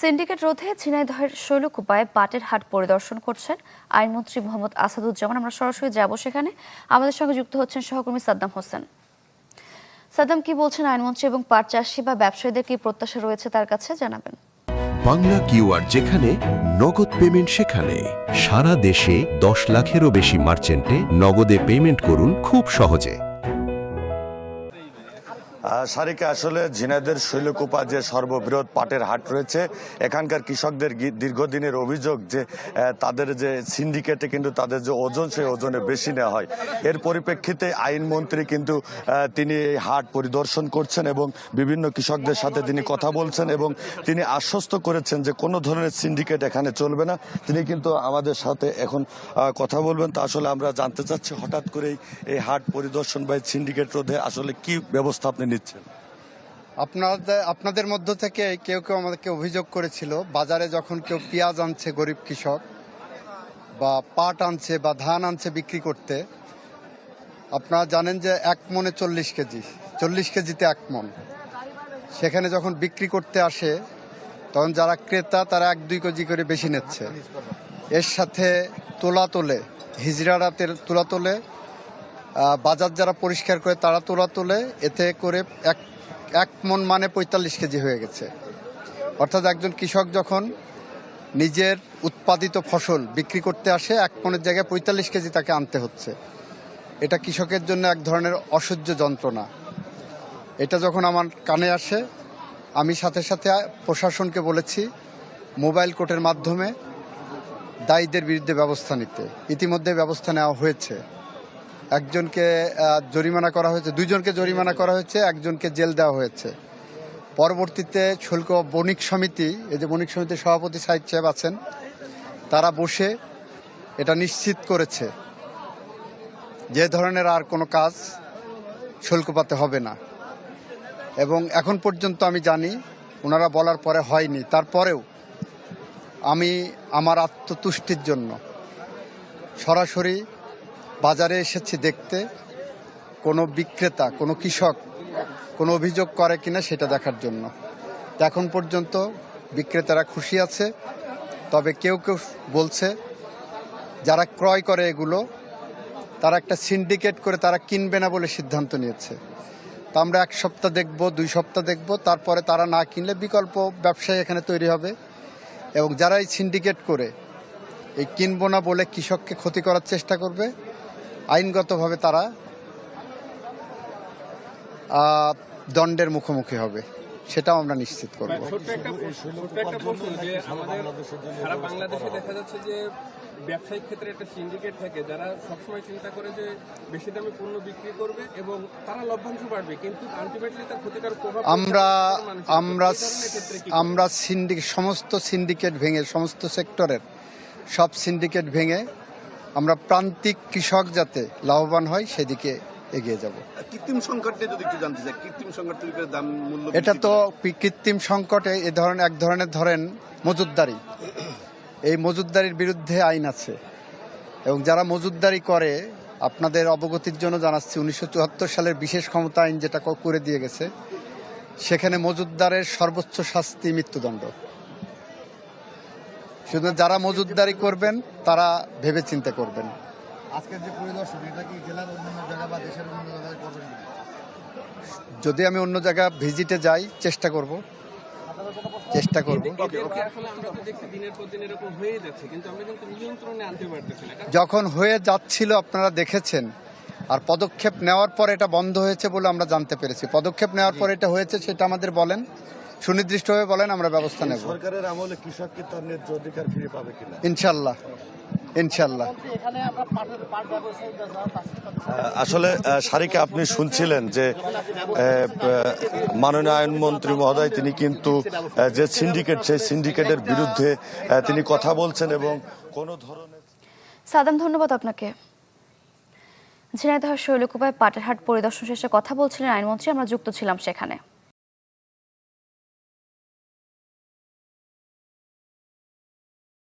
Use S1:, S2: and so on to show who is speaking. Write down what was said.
S1: Syndicate রোধে ঝিনাইদহের শৈলকুপায় পাটের হাট পরিদর্শন করছেন আইনমন্ত্রী মোহাম্মদ আসাদুজ্জামান। আমরা সরাসরি যাব সেখানে। আমাদের সঙ্গে যুক্ত হচ্ছেন সহকর্মী সাদ্দাম হোসেন। সাদ্দাম, কি বলছেন আইনমন্ত্রী এবং পাট চাষি বা ব্যবসায়ীদের কি প্রত্যাশা রয়েছে তার কাছে জানাবেন।
S2: বাংলা কিউআর যেখানে নগদ পেমেন্ট সেখানে সারা দেশে 10 লাখেরও বেশি মার্চেন্টে নগদে পেমেন্ট করুন খুব সহজে।
S3: সারিকা, আসলে ঝিনাইদহের শৈলকুপা যে সর্ববৃহৎ পাটের হাট রয়েছে, এখানকার কৃষকদের দীর্ঘদিনের অভিযোগ যে তাদের যে সিন্ডিকেটে কিন্তু তাদের যে ওজন, সেই ওজনে বেশি নেওয়া হয়। এর পরিপ্রেক্ষিতে আইনমন্ত্রী কিন্তু তিনি এই হাট পরিদর্শন করছেন এবং বিভিন্ন কৃষকদের সাথে তিনি কথা বলছেন এবং তিনি আশ্বস্ত করেছেন যে কোনো ধরনের সিন্ডিকেট এখানে চলবে না। তিনি কিন্তু আমাদের সাথে এখন কথা বলবেন। তা আসলে আমরা জানতে চাচ্ছি, হঠাৎ করেই এই হাট পরিদর্শন বা সিন্ডিকেট রোধে আসলে কি ব্যবস্থা আপনি নিচ্ছেন?
S4: আপনাদের মধ্য থেকে কেউ কেউ আমাদেরকে অভিযোগ করেছিল, বাজারে যখন কেউ পেঁয়াজ আনছে গরিব কৃষক, বা পাট আনছে বা ধান আনছে বিক্রি করতে, আপনারা জানেন যে 1 মনে 40 কেজিতে 1 মন। সেখানে যখন বিক্রি করতে আসে তখন যারা ক্রেতা তারা 1-2 কেজি করে বেশি নিচ্ছে। এর সাথে তোলা তোলে, হিজড়ারা তোলা তোলে, বাজার যারা পরিষ্কার করে তারা তোলা তোলে, এতে করে এক মন মানে 45 কেজি হয়ে গেছে। অর্থাৎ একজন কৃষক যখন নিজের উৎপাদিত ফসল বিক্রি করতে আসে 1 মনের জায়গায় 45 কেজি তাকে আনতে হচ্ছে। এটা কৃষকের জন্য এক ধরনের অসহ্য যন্ত্রণা। এটা যখন আমার কানে আসে, আমি সাথে সাথে প্রশাসনকে বলেছি মোবাইল কোর্টের মাধ্যমে দায়ীদের বিরুদ্ধে ব্যবস্থা নিতে। ইতিমধ্যে ব্যবস্থা নেওয়া হয়েছে। একজনকে জরিমানা করা হয়েছে, 2জনকে জরিমানা করা হয়েছে, 1জনকে জেল দেওয়া হয়েছে। পরবর্তীতে শুল্ক বণিক সমিতি, এই যে বণিক সমিতির সভাপতি সাইদ সাহেব আছেন, তারা বসে এটা নিশ্চিত করেছে যে ধরনের আর কোনো কাজ শুল্কপাতে হবে না। এবং এখন পর্যন্ত আমি জানি ওনারা বলার পরে হয়নি। তারপরেও আমি আমার আত্মতুষ্টির জন্য সরাসরি বাজারে এসেছি দেখতে, কোনো বিক্রেতা, কোনো কৃষক কোনো অভিযোগ করে কিনা সেটা দেখার জন্য। এখন পর্যন্ত বিক্রেতারা খুশি আছে। তবে কেউ কেউ বলছে যারা ক্রয় করে এগুলো, তারা একটা সিন্ডিকেট করে তারা কিনবে না বলে সিদ্ধান্ত নিয়েছে। তা আমরা 1 সপ্তাহ দেখব, 2 সপ্তাহ দেখব, তারপরে তারা না কিনলে বিকল্প ব্যবসায়ী এখানে তৈরি হবে। এবং যারা এই সিন্ডিকেট করে এই কিনবো না বলে কৃষককে ক্ষতি করার চেষ্টা করবে, আইনগতভাবে তারা দণ্ডের মুখোমুখি হবে, সেটাও আমরা নিশ্চিত করব।
S5: সারা বাংলাদেশে দেখা যাচ্ছে যে ব্যবসায়িক ক্ষেত্রে একটা সিন্ডিকেট থাকে, যারা সবসময় চিন্তা করে যে বেশি দামে পণ্য বিক্রি করবে এবং তারা লভ্যাংশ বাড়বে, কিন্তু আলটিমেটলি তার ক্ষতিকারক প্রভাব
S4: আমরা সমস্ত সিন্ডিকেট ভেঙে, সমস্ত সেক্টরের সব সিন্ডিকেট ভেঙে আমরা প্রান্তিক কৃষক যাতে লাভবান হয় সেদিকে এগিয়ে যাব।
S6: কৃত্রিম সংকটে যদি একটু জানতে চাই, কৃত্রিম সংকট তৈরি করে দাম মূল্য,
S4: এটা তো কৃত্রিম সংকটে এক ধরনের ধরেন মজুতদারি, এই মজুতদারির বিরুদ্ধে আইন আছে। এবং যারা মজুতদারি করে, আপনাদের অবগতির জন্য জানাচ্ছি, 1974 সালের বিশেষ ক্ষমতা আইন যেটা করে দিয়ে গেছে, সেখানে মজুতদারের সর্বোচ্চ শাস্তি মৃত্যুদণ্ড। শুধু যারা মজুতদারি করবেন তারা ভেবে চিন্তা করবেন।
S7: আজকের যে পরিদর্শন, এটা কি জেলার অন্যান্য জায়গা বা দেশের অন্যান্য জায়গায় করবেন?
S4: যদি আমি অন্য জায়গা ভিজিটে যাই চেষ্টা করব।
S5: আসলে আমরা তো দেখছি দিনের পর দিন এরকম হয়ে যাচ্ছে, কিন্তু আমরা কিন্তু নিয়ন্ত্রণে আনতে পারতেছি না।
S4: যখন হয়ে যাচ্ছিল আপনারা দেখেছেন, আর পদক্ষেপ নেওয়ার পর এটা বন্ধ হয়েছে বলে আমরা জানতে পেরেছি। পদক্ষেপ নেওয়ার পর এটা হয়েছে সেটা আমাদের বলেন, সুনির্দিষ্টভাবে বলেন, আমরা ব্যবস্থা নেব।
S3: সরকারের আমলে কৃষক কি তার ন্যায্য অধিকার ফিরে পাবে কিনা?
S4: ইনশাল্লাহ, ইনশাল্লাহ।
S3: আসলে সারিকা, আপনি শুনছিলেন যে মাননীয় আইনমন্ত্রী মহোদয় তিনি কিন্তু যে সিন্ডিকেট, সেই সিন্ডিকেটের বিরুদ্ধে তিনি কথা বলছেন এবং কোনো ধরনের।
S1: সাদ্দাম, ধন্যবাদ আপনাকে। ঝিনাইদহ শৈলকুপায় পাটের হাট পরিদর্শন শেষে কথা বলছিলেন আইনমন্ত্রী। আমরা যুক্ত ছিলাম সেখানে।